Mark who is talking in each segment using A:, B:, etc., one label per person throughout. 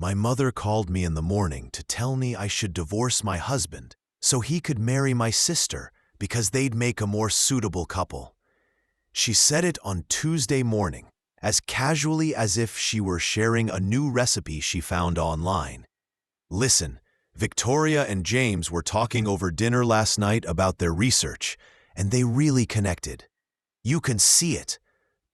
A: My mother called me in the morning to tell me I should divorce my husband so he could marry my sister because they'd make a more suitable couple. She said it on Tuesday morning, as casually as if she were sharing a new recipe she found online. Listen, Victoria and James were talking over dinner last night about their research, and they really connected. You can see it.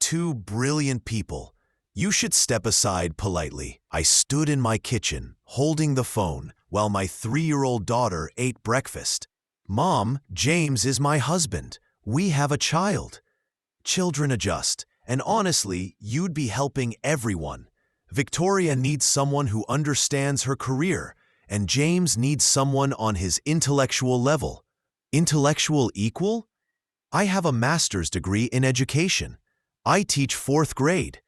A: Two brilliant people. You should step aside politely. I stood in my kitchen, holding the phone, while my 3-year-old daughter ate breakfast. Mom, James is my husband. We have a child. Children adjust, and honestly, you'd be helping everyone. Victoria needs someone who understands her career, and James needs someone on his intellectual level. Intellectual equal? I have a master's degree in education. I teach 4th grade.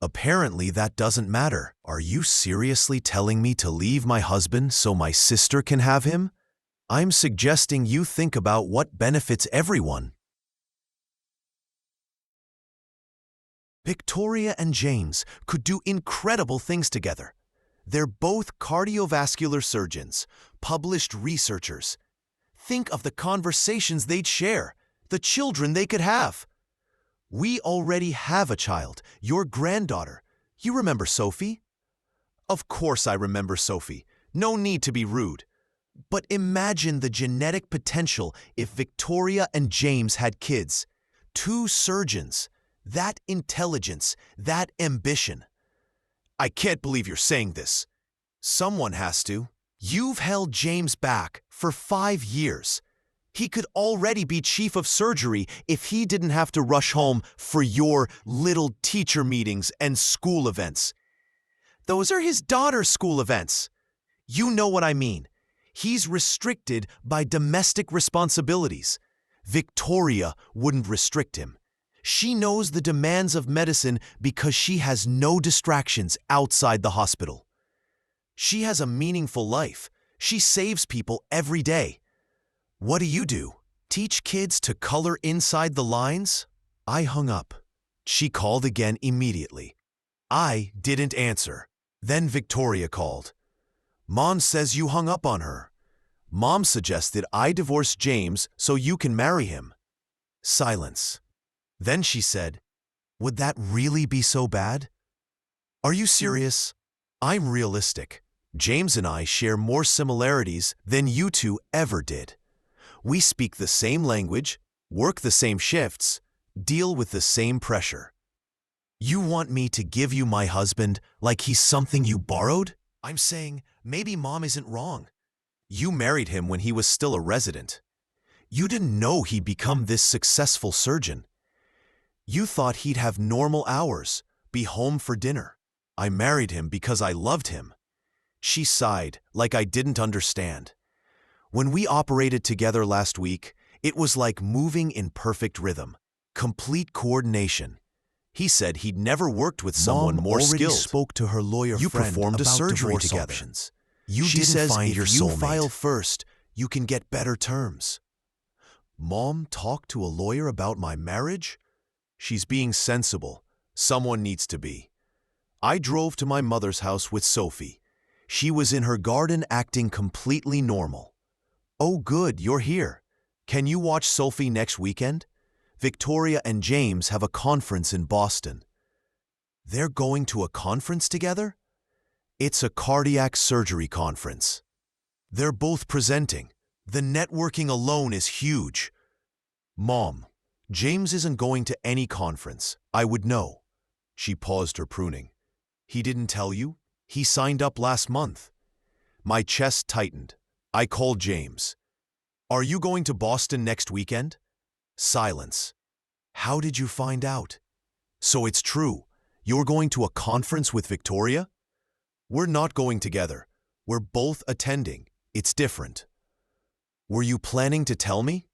A: Apparently that doesn't matter. Are you seriously telling me to leave my husband so my sister can have him? I'm suggesting you think about what benefits everyone. Victoria and James could do incredible things together. They're both cardiovascular surgeons, published researchers. Think of the conversations they'd share, the children they could have. We already have a child, your granddaughter. You remember Sophie? Of course I remember Sophie. No need to be rude. But imagine the genetic potential if Victoria and James had kids. 2 surgeons. That intelligence, that ambition. I can't believe you're saying this. Someone has to. You've held James back for 5 years. He could already be chief of surgery if he didn't have to rush home for your little teacher meetings and school events. Those are his daughter's school events. You know what I mean. He's restricted by domestic responsibilities. Victoria wouldn't restrict him. She knows the demands of medicine because she has no distractions outside the hospital. She has a meaningful life. She saves people every day. What do? Teach kids to color inside the lines? I hung up. She called again immediately. I didn't answer. Then Victoria called. Mom says you hung up on her. Mom suggested I divorce James so you can marry him. Silence. Then she said, would that really be so bad? Are you serious? I'm realistic. James and I share more similarities than you two ever did. We speak the same language, work the same shifts, deal with the same pressure. You want me to give you my husband like he's something you borrowed? I'm saying maybe Mom isn't wrong. You married him when he was still a resident. You didn't know he'd become this successful surgeon. You thought he'd have normal hours, be home for dinner. I married him because I loved him. She sighed like I didn't understand. When we operated together last week, it was like moving in perfect rhythm, complete coordination. He said he'd never worked with someone more skilled. Mom already spoke to her lawyer friend about divorce options. You performed a surgery together. She says if you file first, you can get better terms. Mom talked to a lawyer about my marriage? She's being sensible. Someone needs to be. I drove to my mother's house with Sophie. She was in her garden acting completely normal. Oh good, you're here. Can you watch Sophie next weekend? Victoria and James have a conference in Boston. They're going to a conference together? It's a cardiac surgery conference. They're both presenting. The networking alone is huge. Mom, James isn't going to any conference. I would know. She paused her pruning. He didn't tell you? He signed up last month. My chest tightened. I called James. Are you going to Boston next weekend? Silence. How did you find out? So it's true. You're going to a conference with Victoria? We're not going together. We're both attending. It's different. Were you planning to tell me?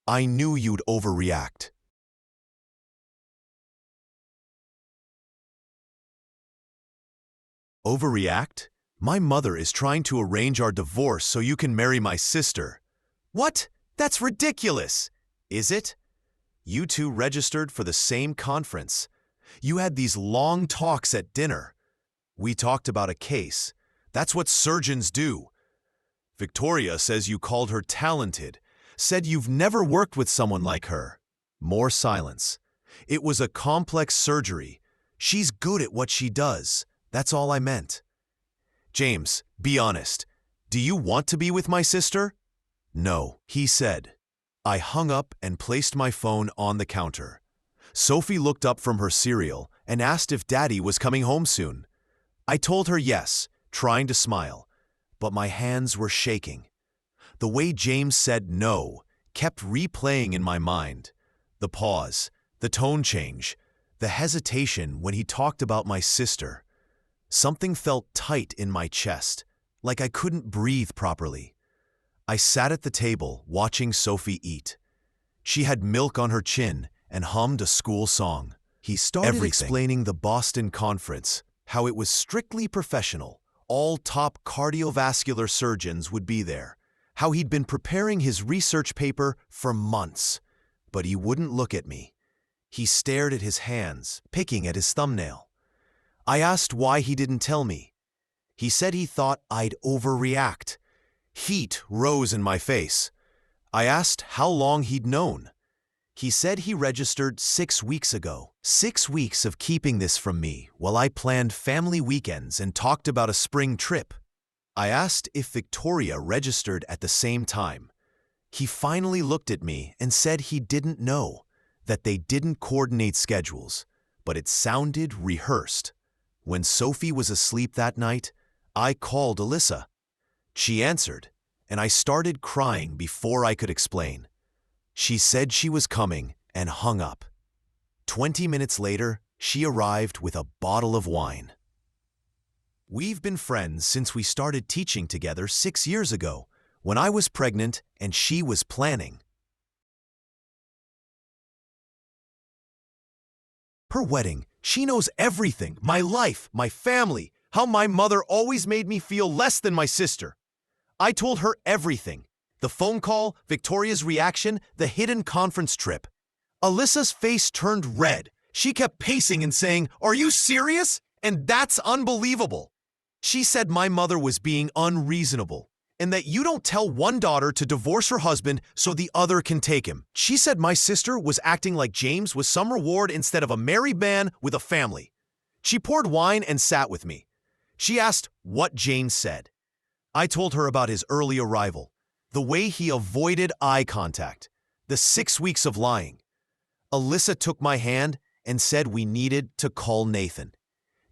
A: I knew you'd overreact. Overreact? My mother is trying to arrange our divorce so you can marry my sister. What? That's ridiculous! Is it? You two registered for the same conference. You had these long talks at dinner. We talked about a case. That's what surgeons do. Victoria says you called her talented, said you've never worked with someone like her. More silence. It was a complex surgery. She's good at what she does. That's all I meant. James, be honest. Do you want to be with my sister? No, he said. I hung up and placed my phone on the counter. Sophie looked up from her cereal and asked if Daddy was coming home soon. I told her yes, trying to smile, but my hands were shaking. The way James said no kept replaying in my mind. The pause, the tone change, the hesitation when he talked about my sister. Something felt tight in my chest, like I couldn't breathe properly. I sat at the table watching Sophie eat. She had milk on her chin and hummed a school song. He started explaining the Boston conference, how it was strictly professional. All top cardiovascular surgeons would be there, how he'd been preparing his research paper for months. But he wouldn't look at me. He stared at his hands, picking at his thumbnail. I asked why he didn't tell me. He said he thought I'd overreact. Heat rose in my face. I asked how long he'd known. He said he registered 6 weeks ago. 6 weeks of keeping this from me while I planned family weekends and talked about a spring trip. I asked if Victoria registered at the same time. He finally looked at me and said he didn't know, that they didn't coordinate schedules, but it sounded rehearsed. When Sophie was asleep that night, I called Alyssa. She answered, and I started crying before I could explain. She said she was coming and hung up. 20 minutes later, she arrived with a bottle of wine. We've been friends since we started teaching together 6 years ago, when I was pregnant and she was planning her wedding. She knows everything, my life, my family, how my mother always made me feel less than my sister. I told her everything. The phone call, Victoria's reaction, the hidden conference trip. Alyssa's face turned red. She kept pacing and saying, "Are you serious? And that's unbelievable." She said my mother was being unreasonable and that you don't tell one daughter to divorce her husband so the other can take him. She said my sister was acting like James was some reward instead of a married man with a family. She poured wine and sat with me. She asked what James said. I told her about his early arrival, the way he avoided eye contact, the 6 weeks of lying. Alyssa took my hand and said we needed to call Nathan.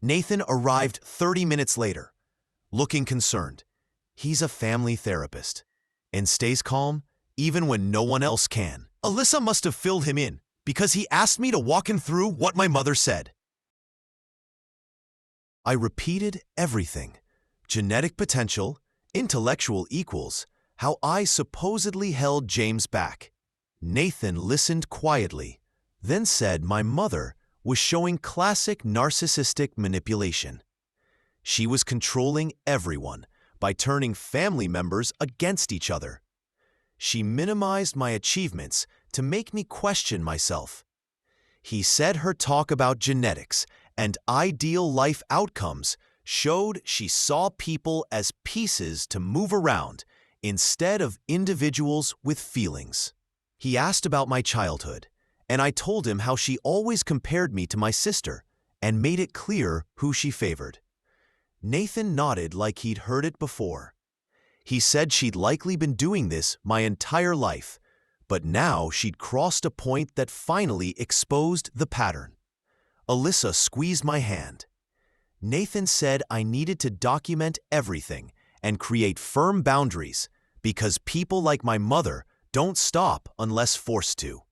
A: Nathan arrived 30 minutes later, looking concerned. He's a family therapist and stays calm even when no one else can. Alyssa must have filled him in because he asked me to walk him through what my mother said. I repeated everything. Genetic potential, intellectual equals, how I supposedly held James back. Nathan listened quietly, then said my mother was showing classic narcissistic manipulation. She was controlling everyone by turning family members against each other. She minimized my achievements to make me question myself. He said her talk about genetics and ideal life outcomes showed she saw people as pieces to move around instead of individuals with feelings. He asked about my childhood, and I told him how she always compared me to my sister and made it clear who she favored. Nathan nodded like he'd heard it before. He said she'd likely been doing this my entire life, but now she'd crossed a point that finally exposed the pattern. Alyssa squeezed my hand. Nathan said I needed to document everything and create firm boundaries because people like my mother don't stop unless forced to.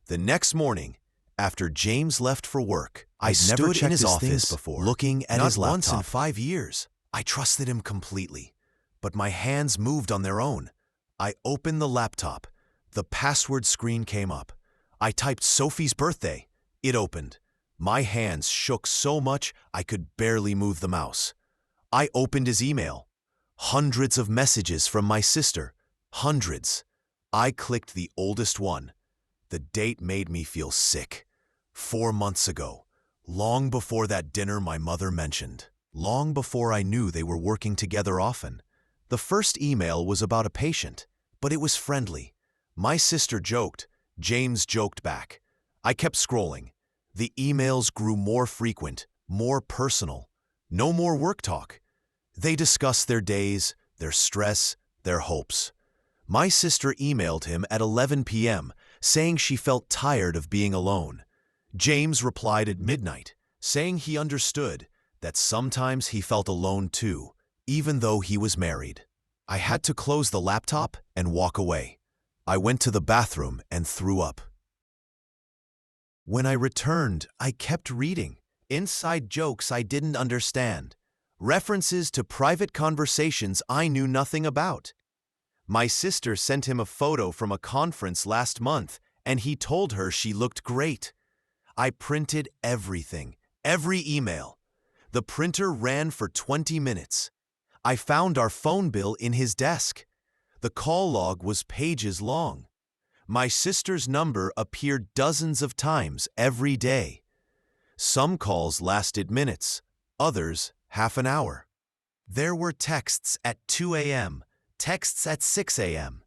A: The next morning, after James left for work, I stood in his office looking at his laptop. Not once in 5 years. I trusted him completely, but my hands moved on their own. I opened the laptop. The password screen came up. I typed Sophie's birthday. It opened. My hands shook so much I could barely move the mouse. I opened his email. Hundreds of messages from my sister. Hundreds. I clicked the oldest one. The date made me feel sick. 4 months ago. Long before that dinner my mother mentioned, long before I knew they were working together often. The first email was about a patient, but it was friendly. My sister joked, James joked back. I kept scrolling. The emails grew more frequent, more personal. No more work talk. They discussed their days, their stress, their hopes. My sister emailed him at 11 p.m., saying she felt tired of being alone. James replied at midnight, saying he understood that sometimes he felt alone too, even though he was married. I had to close the laptop and walk away. I went to the bathroom and threw up. When I returned, I kept reading. Inside jokes I didn't understand. References to private conversations I knew nothing about. My sister sent him a photo from a conference last month, and he told her she looked great. I printed everything, every email. The printer ran for 20 minutes. I found our phone bill in his desk. The call log was pages long. My sister's number appeared dozens of times every day. Some calls lasted minutes, others half an hour. There were texts at 2 a.m., texts at 6 a.m.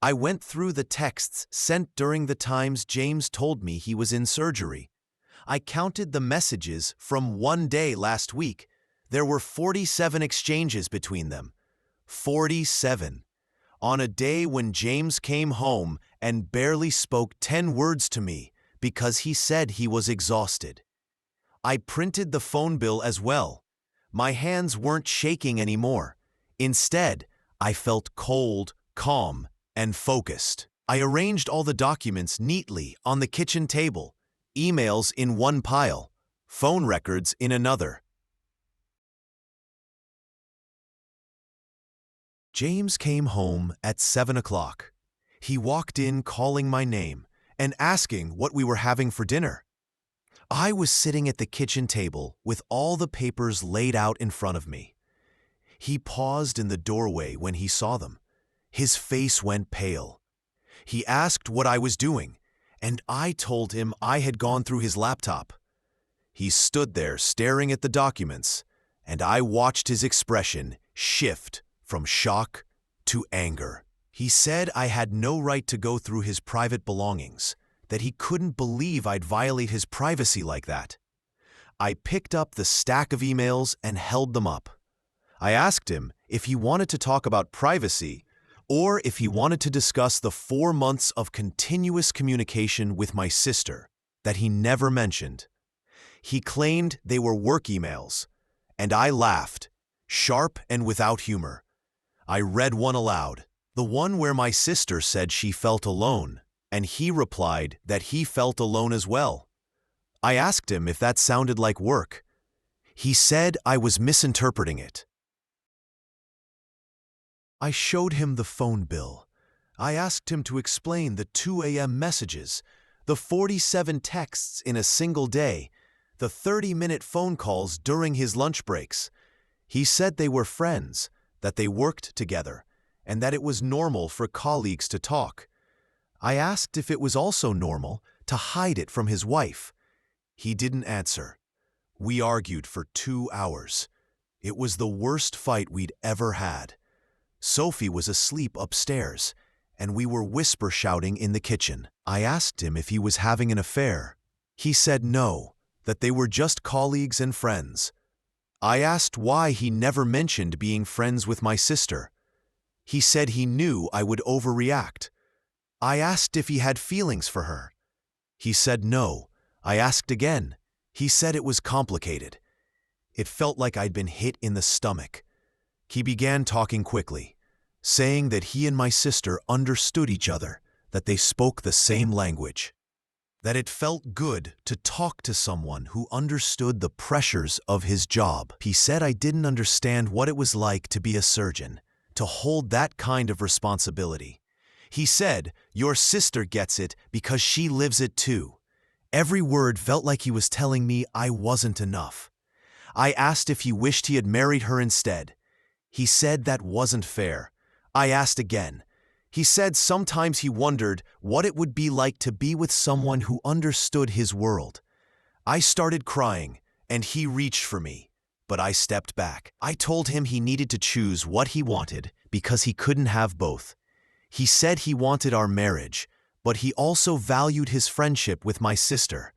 A: I went through the texts sent during the times James told me he was in surgery. I counted the messages from one day last week. There were 47 exchanges between them. 47. On a day when James came home and barely spoke 10 words to me because he said he was exhausted. I printed the phone bill as well. My hands weren't shaking anymore. Instead, I felt cold, calm, and focused. I arranged all the documents neatly on the kitchen table, emails in one pile, phone records in another. James came home at 7 o'clock. He walked in calling my name and asking what we were having for dinner. I was sitting at the kitchen table with all the papers laid out in front of me. He paused in the doorway when he saw them. His face went pale. He asked what I was doing, and I told him I had gone through his laptop. He stood there staring at the documents, and I watched his expression shift from shock to anger. He said I had no right to go through his private belongings, that he couldn't believe I'd violate his privacy like that. I picked up the stack of emails and held them up. I asked him if he wanted to talk about privacy or if he wanted to discuss the 4 months of continuous communication with my sister that he never mentioned. He claimed they were work emails, and I laughed, sharp and without humor. I read one aloud, the one where my sister said she felt alone, and he replied that he felt alone as well. I asked him if that sounded like work. He said I was misinterpreting it. I showed him the phone bill. I asked him to explain the 2 a.m. messages, the 47 texts in a single day, the 30-minute phone calls during his lunch breaks. He said they were friends, that they worked together, and that it was normal for colleagues to talk. I asked if it was also normal to hide it from his wife. He didn't answer. We argued for 2 hours. It was the worst fight we'd ever had. Sophie was asleep upstairs, and we were whisper shouting in the kitchen. I asked him if he was having an affair. He said no, that they were just colleagues and friends. I asked why he never mentioned being friends with my sister. He said he knew I would overreact. I asked if he had feelings for her. He said no. I asked again. He said it was complicated. It felt like I'd been hit in the stomach. He began talking quickly, saying that he and my sister understood each other, that they spoke the same language, that it felt good to talk to someone who understood the pressures of his job. He said I didn't understand what it was like to be a surgeon, to hold that kind of responsibility. He said, your sister gets it because she lives it too. Every word felt like he was telling me I wasn't enough. I asked if he wished he had married her instead. He said that wasn't fair. I asked again. He said sometimes he wondered what it would be like to be with someone who understood his world. I started crying, and he reached for me, but I stepped back. I told him he needed to choose what he wanted because he couldn't have both. He said he wanted our marriage, but he also valued his friendship with my sister.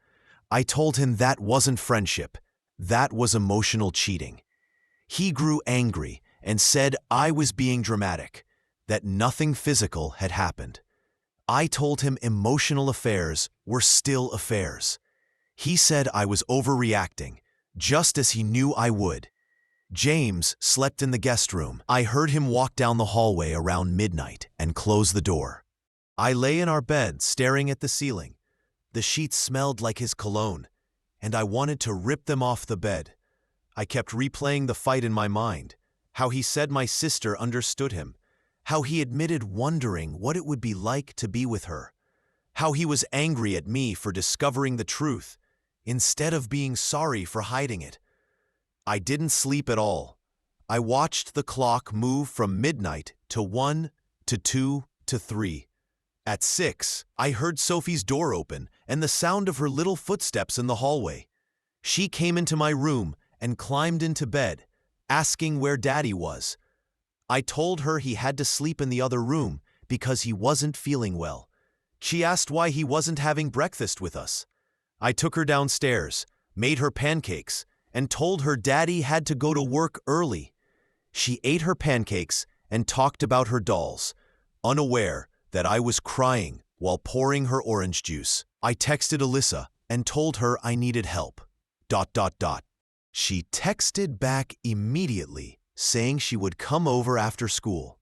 A: I told him that wasn't friendship. That was emotional cheating. He grew angry and said I was being dramatic, that nothing physical had happened. I told him emotional affairs were still affairs. He said I was overreacting, just as he knew I would. James slept in the guest room. I heard him walk down the hallway around midnight and close the door. I lay in our bed staring at the ceiling. The sheets smelled like his cologne, and I wanted to rip them off the bed. I kept replaying the fight in my mind, how he said my sister understood him, how he admitted wondering what it would be like to be with her, how he was angry at me for discovering the truth, instead of being sorry for hiding it. I didn't sleep at all. I watched the clock move from midnight to 1, to 2, to 3. At 6, I heard Sophie's door open and the sound of her little footsteps in the hallway. She came into my room and climbed into bed, asking where Daddy was. I told her he had to sleep in the other room because he wasn't feeling well. She asked why he wasn't having breakfast with us. I took her downstairs, made her pancakes, and told her Daddy had to go to work early. She ate her pancakes and talked about her dolls, unaware that I was crying while pouring her orange juice. I texted Alyssa and told her I needed help. ... She texted back immediately, saying she would come over after school.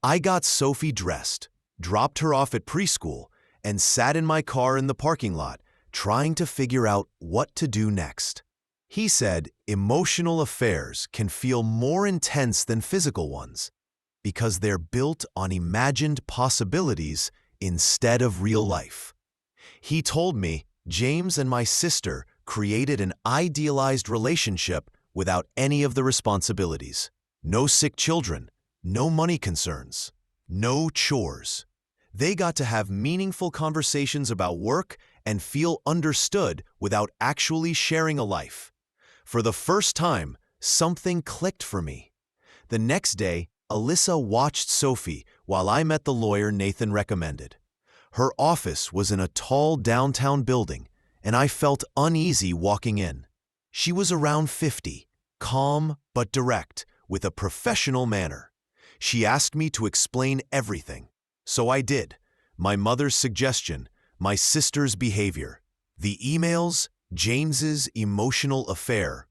A: I got Sophie dressed, dropped her off at preschool, and sat in my car in the parking lot, trying to figure out what to do next. He said emotional affairs can feel more intense than physical ones because they're built on imagined possibilities instead of real life. He told me James and my sister created an idealized relationship without any of the responsibilities. No sick children, no money concerns, no chores. They got to have meaningful conversations about work and feel understood without actually sharing a life. For the first time, something clicked for me. The next day, Alyssa watched Sophie while I met the lawyer Nathan recommended. Her office was in a tall downtown building, and I felt uneasy walking in. She was around 50, calm but direct, with a professional manner. She asked me to explain everything, so I did. My mother's suggestion, my sister's behavior, the emails, James's emotional affair.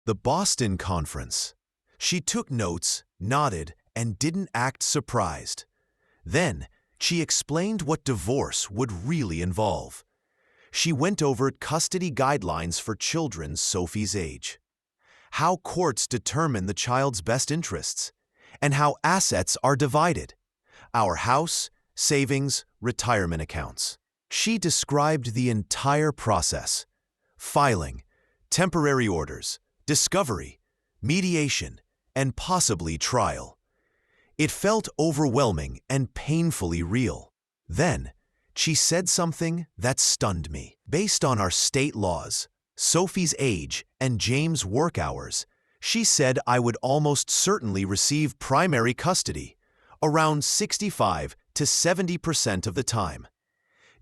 A: The Boston conference. She took notes, nodded, and didn't act surprised. Then, she explained what divorce would really involve. She went over custody guidelines for children Sophie's age, how courts determine the child's best interests, and how assets are divided, our house, savings, retirement accounts. She described the entire process: filing, temporary orders, discovery, mediation, and possibly trial. It felt overwhelming and painfully real. Then, she said something that stunned me. Based on our state laws, Sophie's age, and James' work hours, she said I would almost certainly receive primary custody, around 65 to 70% of the time.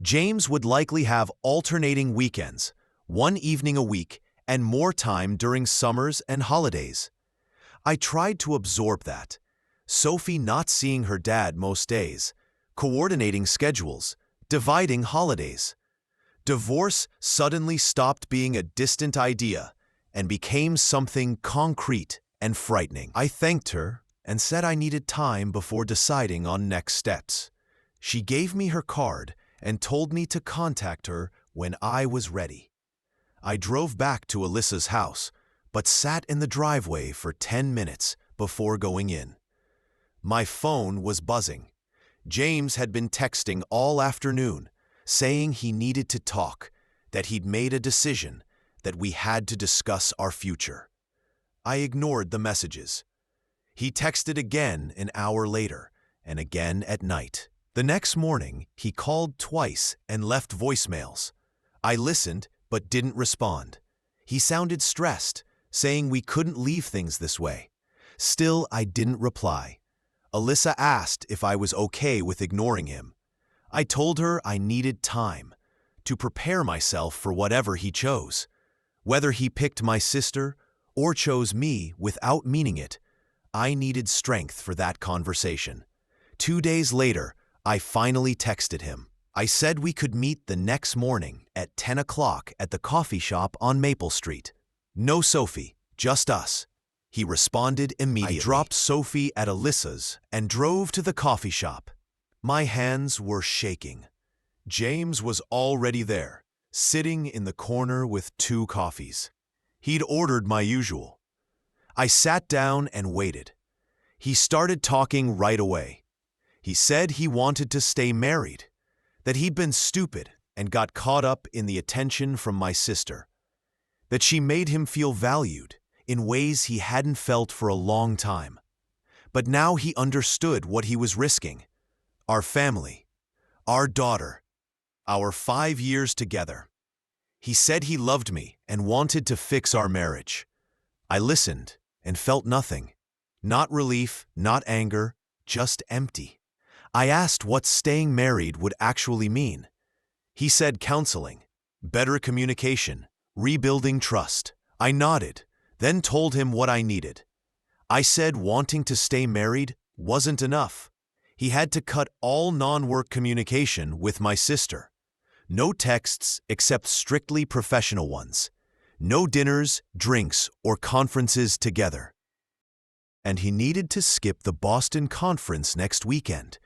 A: James would likely have alternating weekends, one evening a week, and more time during summers and holidays. I tried to absorb that. Sophie not seeing her dad most days, coordinating schedules, dividing holidays. Divorce suddenly stopped being a distant idea and became something concrete and frightening. I thanked her and said I needed time before deciding on next steps. She gave me her card and told me to contact her when I was ready. I drove back to Alyssa's house, but sat in the driveway for 10 minutes before going in. My phone was buzzing. James had been texting all afternoon, saying he needed to talk, that he'd made a decision, that we had to discuss our future. I ignored the messages. He texted again an hour later, and again at night. The next morning, he called twice and left voicemails. I listened, but didn't respond. He sounded stressed, saying we couldn't leave things this way. Still, I didn't reply. Alyssa asked if I was okay with ignoring him. I told her I needed time to prepare myself for whatever he chose. Whether he picked my sister or chose me without meaning it, I needed strength for that conversation. 2 days later, I finally texted him. I said we could meet the next morning at 10 o'clock at the coffee shop on Maple Street. No Sophie, just us. He responded immediately. I dropped Sophie at Alyssa's and drove to the coffee shop. My hands were shaking. James was already there, sitting in the corner with 2 coffees. He'd ordered my usual. I sat down and waited. He started talking right away. He said he wanted to stay married, that he'd been stupid and got caught up in the attention from my sister, that she made him feel valued in ways he hadn't felt for a long time. But now he understood what he was risking. Our family, our daughter, our 5 years together. He said he loved me and wanted to fix our marriage. I listened and felt nothing. Not relief, not anger, just empty. I asked what staying married would actually mean. He said counseling, better communication, rebuilding trust. I nodded, then told him what I needed. I said wanting to stay married wasn't enough. He had to cut all non-work communication with my sister. No texts except strictly professional ones. No dinners, drinks, or conferences together. And he needed to skip the Boston conference next weekend.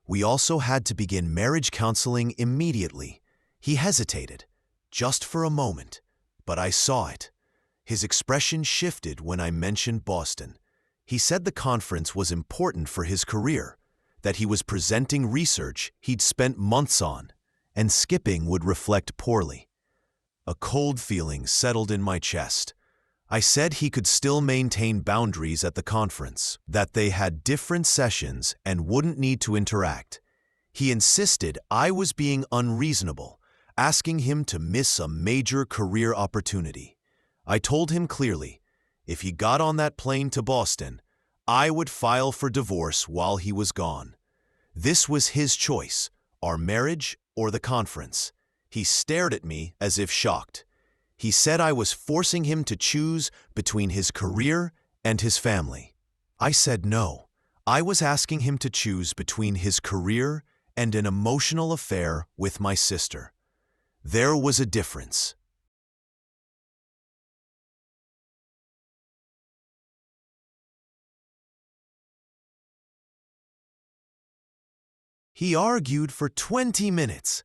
A: We also had to begin marriage counseling immediately. He hesitated, just for a moment, but I saw it. His expression shifted when I mentioned Boston. He said the conference was important for his career, that he was presenting research he'd spent months on, and skipping would reflect poorly. A cold feeling settled in my chest. I said he could still maintain boundaries at the conference, that they had different sessions and wouldn't need to interact. He insisted I was being unreasonable, asking him to miss a major career opportunity. I told him clearly, if he got on that plane to Boston, I would file for divorce while he was gone. This was his choice, our marriage or the conference. He stared at me as if shocked. He said I was forcing him to choose between his career and his family. I said no. I was asking him to choose between his career and an emotional affair with my sister. There was a difference. He argued for 20 minutes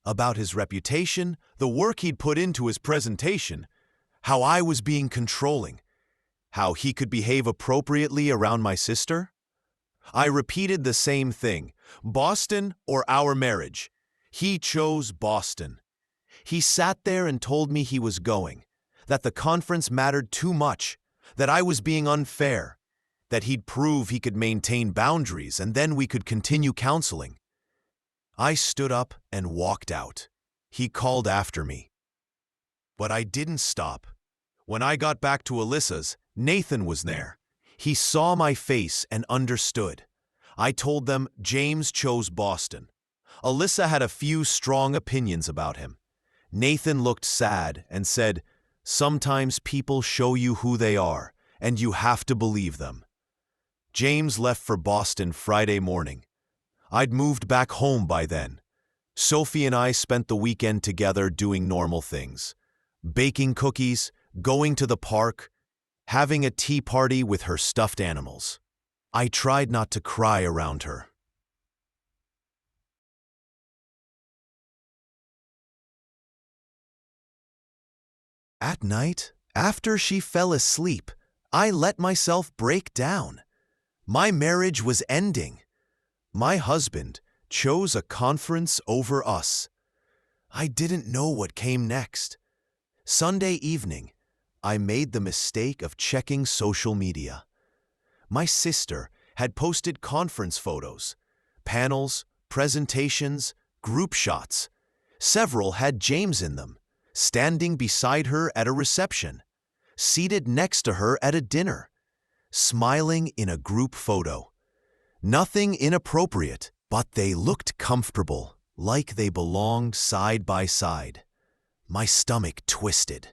A: about his reputation, the work he'd put into his presentation, how I was being controlling, how he could behave appropriately around my sister. I repeated the same thing, Boston or our marriage. He chose Boston. He sat there and told me he was going, that the conference mattered too much, that I was being unfair, that he'd prove he could maintain boundaries and then we could continue counseling. I stood up and walked out. He called after me. But I didn't stop. When I got back to Alyssa's, Nathan was there. He saw my face and understood. I told them James chose Boston. Alyssa had a few strong opinions about him. Nathan looked sad and said, "Sometimes people show you who they are, and you have to believe them." James left for Boston Friday morning. I'd moved back home by then. Sophie and I spent the weekend together doing normal things. Baking cookies, going to the park, having a tea party with her stuffed animals. I tried not to cry around her. At night, after she fell asleep, I let myself break down. My marriage was ending. My husband chose a conference over us. I didn't know what came next. Sunday evening, I made the mistake of checking social media. My sister had posted conference photos, panels, presentations, group shots. Several had James in them. standing beside her at a reception, seated next to her at a dinner, smiling in a group photo. Nothing inappropriate, but they looked comfortable, like they belonged side by side. My stomach twisted.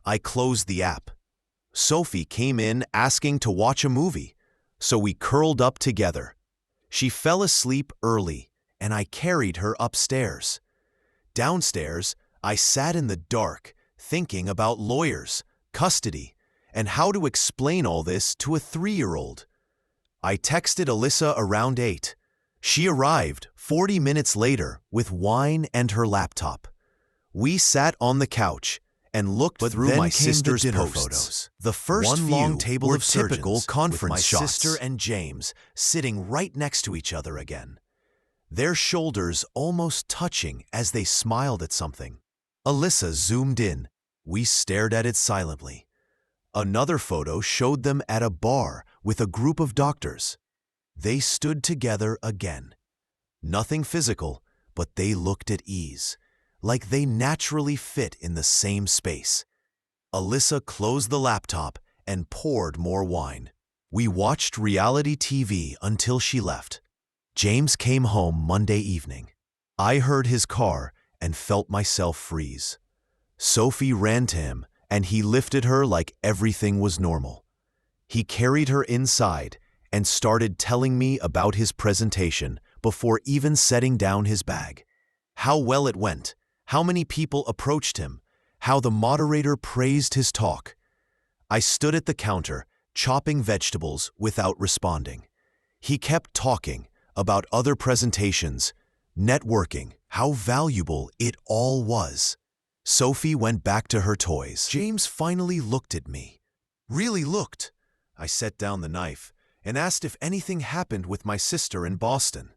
A: I closed the app. Sophie came in asking to watch a movie, so we curled up together. She fell asleep early, and I carried her upstairs. Downstairs, I sat in the dark, thinking about lawyers, custody, and how to explain all this to a 3-year-old. I texted Alyssa around 8. She arrived 40 minutes later with wine and her laptop. We sat on the couch and looked through my sister's photos. The first
B: One long table of
A: typical
B: surgeons
A: conference
B: with my
A: shots.
B: sister
A: and James sitting right next to each other again, their shoulders almost touching as they smiled at something. Alyssa zoomed in. We stared at it silently. Another photo showed them at a bar with a group of doctors. They stood together again. Nothing physical, but they looked at ease, like they naturally fit in the same space. Alyssa closed the laptop and poured more wine. We watched reality TV until she left. James came home Monday evening. I heard his car and felt myself freeze. Sophie ran to him, and he lifted her like everything was normal. He carried her inside and started telling me about his presentation before even setting down his bag. How well it went, how many people approached him, how the moderator praised his talk. I stood at the counter, chopping vegetables without responding. He kept talking about other presentations, networking, how valuable it all was. Sophie went back to her toys. James finally looked at me. Really looked. I set down the knife and asked if anything happened with my sister in Boston.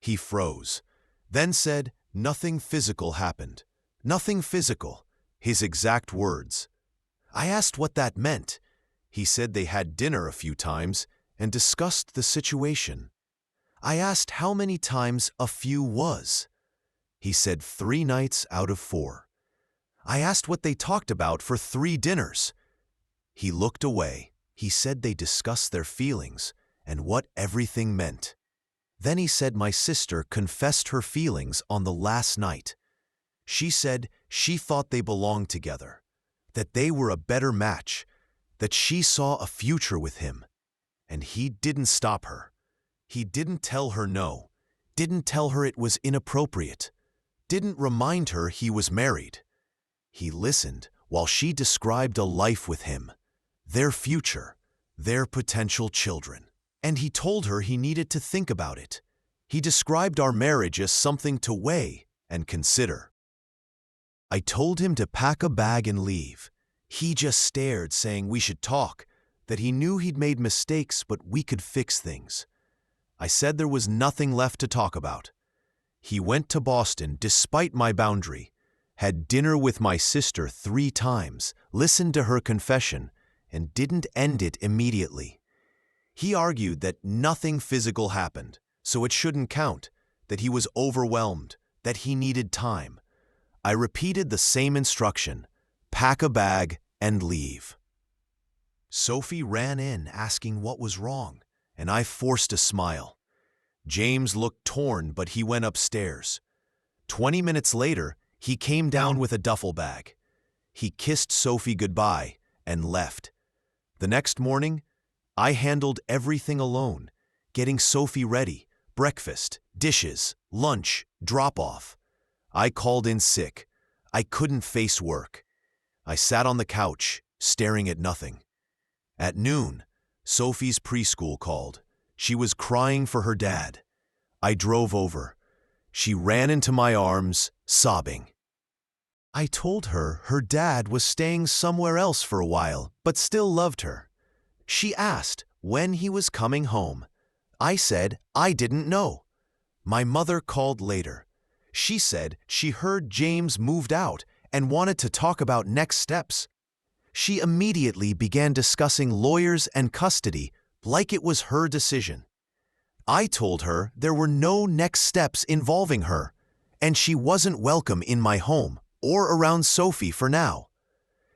A: He froze, then said nothing physical happened. Nothing physical, his exact words. I asked what that meant. He said they had dinner a few times and discussed the situation. I asked how many times a few was. He said 3 nights out of 4. I asked what they talked about for 3 dinners. He looked away. He said they discussed their feelings and what everything meant. Then he said my sister confessed her feelings on the last night. She said she thought they belonged together, that they were a better match, that she saw a future with him. And he didn't stop her. He didn't tell her no, didn't tell her it was inappropriate, didn't remind her he was married. He listened while she described a life with him, their future, their potential children. And he told her he needed to think about it. He described our marriage as something to weigh and consider. I told him to pack a bag and leave. He just stared, saying we should talk, that he knew he'd made mistakes, but we could fix things. I said there was nothing left to talk about. He went to Boston despite my boundary, had dinner with my sister 3 times, listened to her confession, and didn't end it immediately. He argued that nothing physical happened, so it shouldn't count, that he was overwhelmed, that he needed time. I repeated the same instruction, pack a bag and leave. Sophie ran in asking what was wrong, and I forced a smile. James looked torn, but he went upstairs. 20 minutes later, he came down with a duffel bag. He kissed Sophie goodbye and left. The next morning, I handled everything alone, getting Sophie ready, breakfast, dishes, lunch, drop-off. I called in sick. I couldn't face work. I sat on the couch, staring at nothing. At noon, Sophie's preschool called. She was crying for her dad. I drove over. She ran into my arms, sobbing. I told her her dad was staying somewhere else for a while, but still loved her. She asked when he was coming home. I said I didn't know. My mother called later. She said she heard James moved out and wanted to talk about next steps. She immediately began discussing lawyers and custody like it was her decision. I told her there were no next steps involving her, and she wasn't welcome in my home. or around Sophie for now.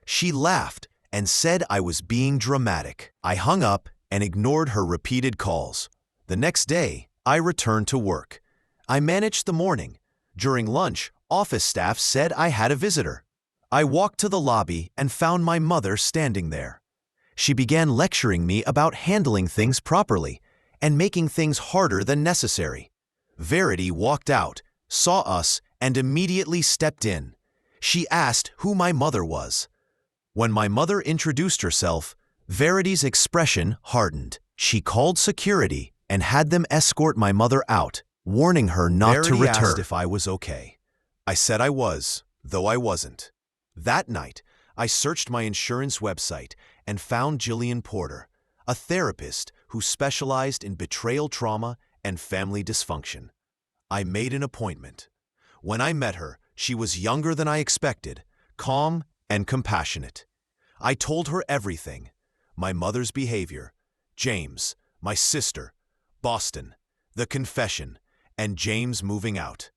A: She laughed and said I was being dramatic. I hung up and ignored her repeated calls. The next day, I returned to work. I managed the morning. During lunch, office staff said I had a visitor. I walked to the lobby and found my mother standing there. She began lecturing me about handling things properly and making things harder than necessary. Verity walked out, saw us, and immediately stepped in. She asked who my mother was. When my mother introduced herself, Verity's expression hardened. She called security and had them escort my mother out, warning her not to return. Verity asked if I was okay. I said I was, though I wasn't. That night, I searched my insurance website and found Jillian Porter, a therapist who specialized in betrayal trauma and family dysfunction. I made an appointment. When I met her, she was younger than I expected, calm and compassionate. I told her everything: my mother's behavior, James, my sister, Boston, the confession, and James moving out.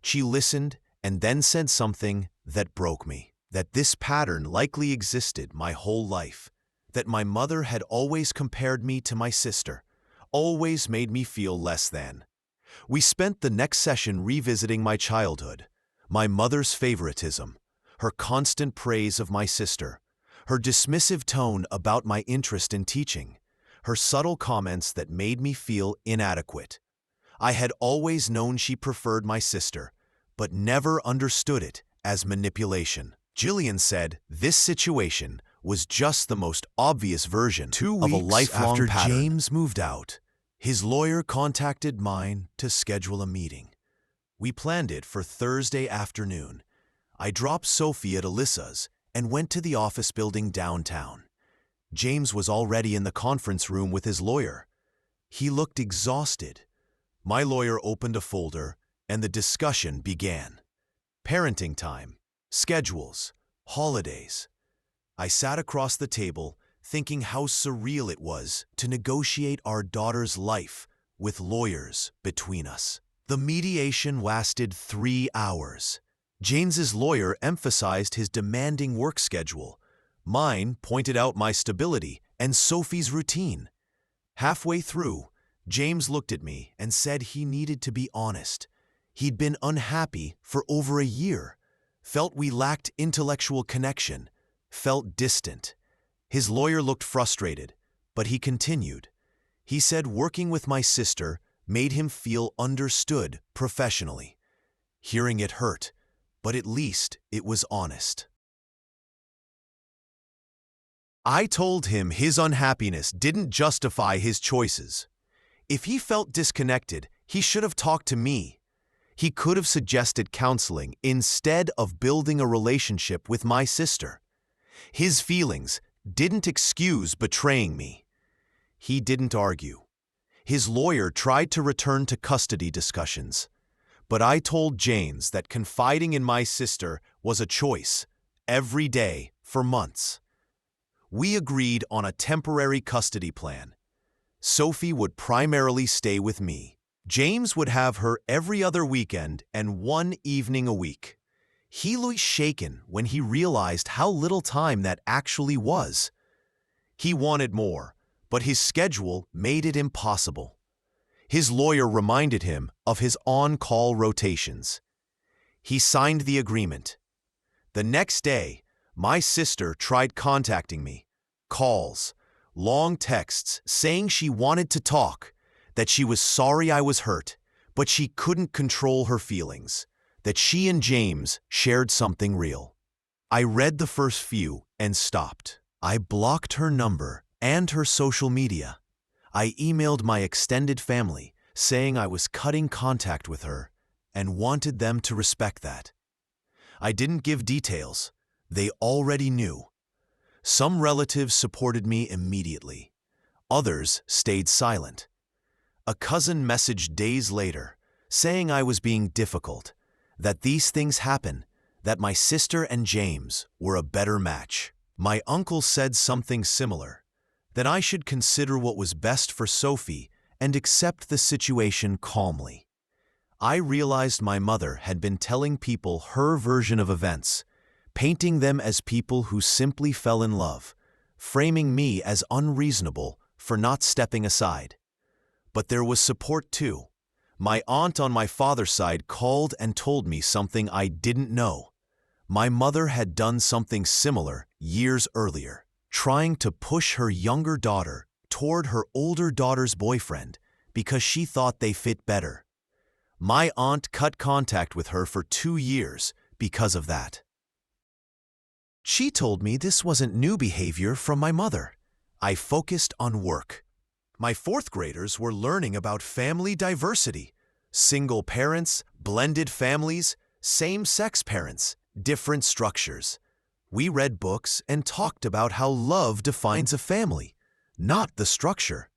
A: She listened and then said something that broke me, that this pattern likely existed my whole life, that my mother had always compared me to my sister, always made me feel less than. We spent the next session revisiting my childhood, my mother's favoritism, her constant praise of my sister, her dismissive tone about my interest in teaching, her subtle comments that made me feel inadequate. I had always known she preferred my sister, but never understood it as manipulation. Jillian said this situation was just the most obvious version of a lifelong pattern. After James moved out, his lawyer contacted mine to schedule a meeting. We planned it for Thursday afternoon. I dropped Sophie at Alyssa's and went to the office building downtown. James was already in the conference room with his lawyer. He looked exhausted. My lawyer opened a folder and the discussion began. Parenting time, schedules, holidays. I sat across the table thinking how surreal it was to negotiate our daughter's life with lawyers between us. The mediation lasted 3 hours. James's lawyer emphasized his demanding work schedule. Mine pointed out my stability and Sophie's routine. Halfway through, James looked at me and said he needed to be honest. He'd been unhappy for over a year, felt we lacked intellectual connection, felt distant. His lawyer looked frustrated, but he continued. He said working with my sister made him feel understood professionally. Hearing it hurt, but at least it was honest. I told him his unhappiness didn't justify his choices. If he felt disconnected, he should have talked to me. He could have suggested counseling instead of building a relationship with my sister. His feelings didn't excuse betraying me. He didn't argue. His lawyer tried to return to custody discussions, but I told James that confiding in my sister was a choice, every day for months. We agreed on a temporary custody plan. Sophie would primarily stay with me. James would have her every other weekend and 1 evening a week. He looked shaken when he realized how little time that actually was. He wanted more, but his schedule made it impossible. His lawyer reminded him of his on-call rotations. He signed the agreement. The next day, my sister tried contacting me. Calls, long texts saying she wanted to talk, that she was sorry I was hurt, but she couldn't control her feelings, that she and James shared something real. I read the first few and stopped. I blocked her number and her social media. I emailed my extended family saying I was cutting contact with her and wanted them to respect that. I didn't give details. They already knew. Some relatives supported me immediately. Others stayed silent. A cousin messaged days later, saying I was being difficult, that these things happen, that my sister and James were a better match. My uncle said something similar, that I should consider what was best for Sophie and accept the situation calmly. I realized my mother had been telling people her version of events, painting them as people who simply fell in love, framing me as unreasonable for not stepping aside. But there was support too. My aunt on my father's side called and told me something I didn't know. My mother had done something similar years earlier, trying to push her younger daughter toward her older daughter's boyfriend because she thought they fit better. My aunt cut contact with her for 2 years because of that. She told me this wasn't new behavior from my mother. I focused on work. My 4th graders were learning about family diversity, single parents, blended families, same-sex parents, different structures. We read books and talked about how love defines a family, not the structure.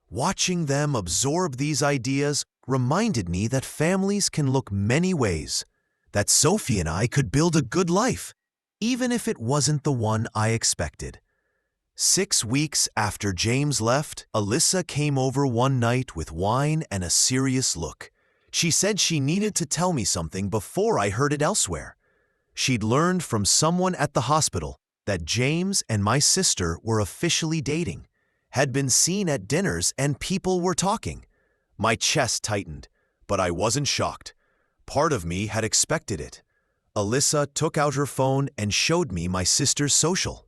A: Watching them absorb these ideas reminded me that families can look many ways, that Sophie and I could build a good life, even if it wasn't the one I expected. 6 weeks after James left, Alyssa came over one night with wine and a serious look. She said she needed to tell me something before I heard it elsewhere. She'd learned from someone at the hospital that James and my sister were officially dating, had been seen at dinners, and people were talking. My chest tightened, but I wasn't shocked. Part of me had expected it. Alyssa took out her phone and showed me my sister's social.